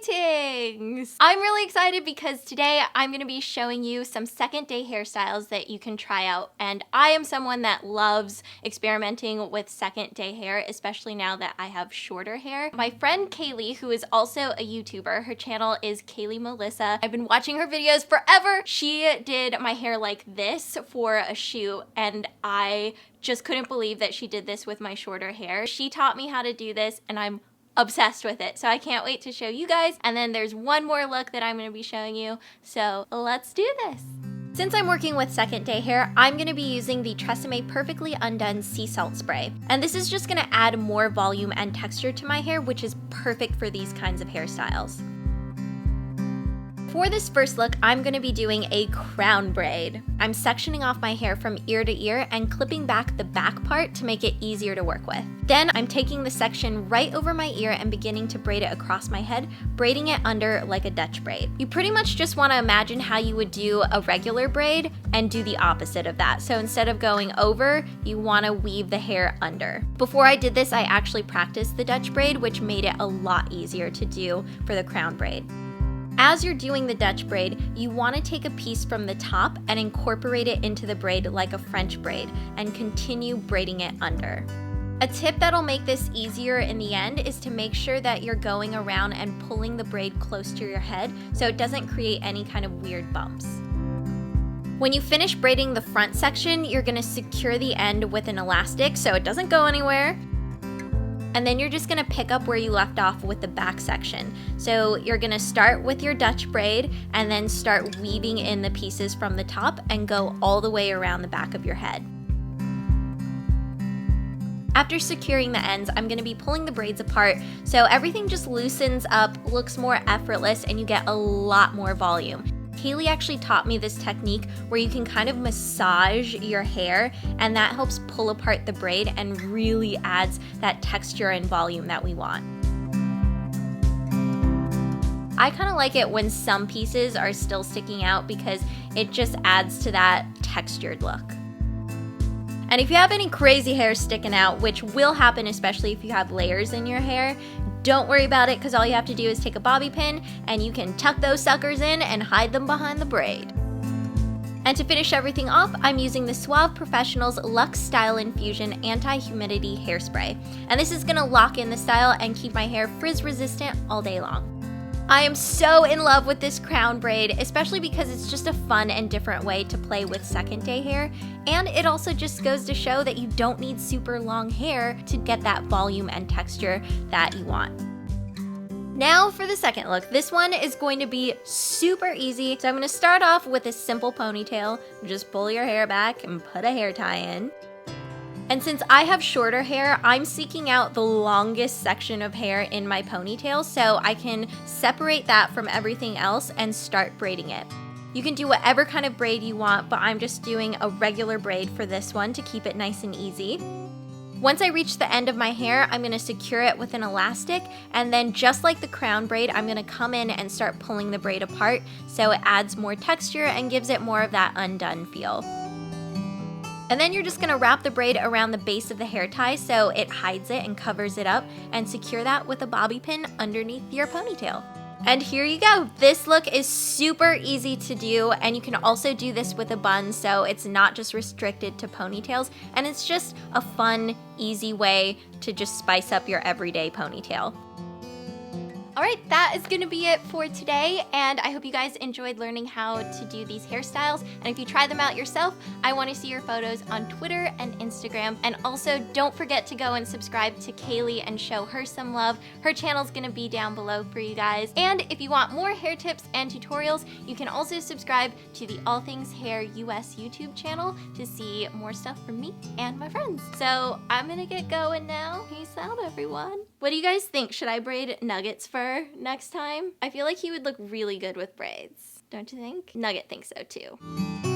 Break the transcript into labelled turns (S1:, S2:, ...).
S1: Greetings! I'm really excited because today I'm going to be showing you some second day hairstyles that you can try out, and I am someone that loves experimenting with second day hair, especially now that I have shorter hair. My friend Kayley, who is also a YouTuber, her channel is Kayley Melissa. I've been watching her videos forever. She did my hair like this for a shoot, and I just couldn't believe that she did this with my shorter hair. She taught me how to do this, and I'm obsessed with it, so I can't wait to show you guys. And then there's one more look that I'm going to be showing you, so let's do this. Since I'm working with second day hair, I'm going to be using the TRESemmé Perfectly Undone Sea Salt Spray. And this is just going to add more volume and texture to my hair, which is perfect for these kinds of hairstyles. For this first look, I'm going to be doing a crown braid. I'm sectioning off my hair from ear to ear and clipping back the back part to make it easier to work with. Then I'm taking the section right over my ear and beginning to braid it across my head, braiding it under like a Dutch braid. You pretty much just want to imagine how you would do a regular braid and do the opposite of that. So instead of going over, you want to weave the hair under. Before I did this, I actually practiced the Dutch braid, which made it a lot easier to do for the crown braid. As you're doing the Dutch braid, you want to take a piece from the top and incorporate it into the braid like a French braid and continue braiding it under. A tip that'll make this easier in the end is to make sure that you're going around and pulling the braid close to your head so it doesn't create any kind of weird bumps. When you finish braiding the front section, you're going to secure the end with an elastic so it doesn't go anywhere. And then you're just gonna pick up where you left off with the back section. So you're gonna start with your Dutch braid and then start weaving in the pieces from the top and go all the way around the back of your head. After securing the ends, I'm gonna be pulling the braids apart so everything just loosens up, looks more effortless, and you get a lot more volume. Kayley actually taught me this technique where you can kind of massage your hair, and that helps pull apart the braid and really adds that texture and volume that we want. I kind of like it when some pieces are still sticking out because it just adds to that textured look. And if you have any crazy hair sticking out, which will happen especially if you have layers in your hair, don't worry about it because all you have to do is take a bobby pin and you can tuck those suckers in and hide them behind the braid. And to finish everything off, I'm using the Suave Professional's Luxe Style Infusion Anti-Humidity Hairspray. And this is going to lock in the style and keep my hair frizz resistant all day long. I am so in love with this crown braid, especially because it's just a fun and different way to play with second day hair, and it also just goes to show that you don't need super long hair to get that volume and texture that you want. Now for the second look. This one is going to be super easy, so I'm going to start off with a simple ponytail. Just pull your hair back and put a hair tie in. And since I have shorter hair, I'm seeking out the longest section of hair in my ponytail so I can separate that from everything else and start braiding it. You can do whatever kind of braid you want, but I'm just doing a regular braid for this one to keep it nice and easy. Once I reach the end of my hair, I'm going to secure it with an elastic, and then just like the crown braid, I'm going to come in and start pulling the braid apart so it adds more texture and gives it more of that undone feel. And then you're just gonna wrap the braid around the base of the hair tie so it hides it and covers it up, and secure that with a bobby pin underneath your ponytail. And here you go. This look is super easy to do, and you can also do this with a bun, so it's not just restricted to ponytails, and it's just a fun, easy way to just spice up your everyday ponytail. Alright, that is going to be it for today, and I hope you guys enjoyed learning how to do these hairstyles. And if you try them out yourself, I want to see your photos on Twitter and Instagram. And also, don't forget to go and subscribe to Kayley and show her some love. Her channel's going to be down below for you guys. And if you want more hair tips and tutorials, you can also subscribe to the All Things Hair US YouTube channel to see more stuff from me and my friends. So I'm going to get going now. Peace out, everyone. What do you guys think? Should I braid Nugget's fur next time? I feel like he would look really good with braids. Don't you think? Nugget thinks so too.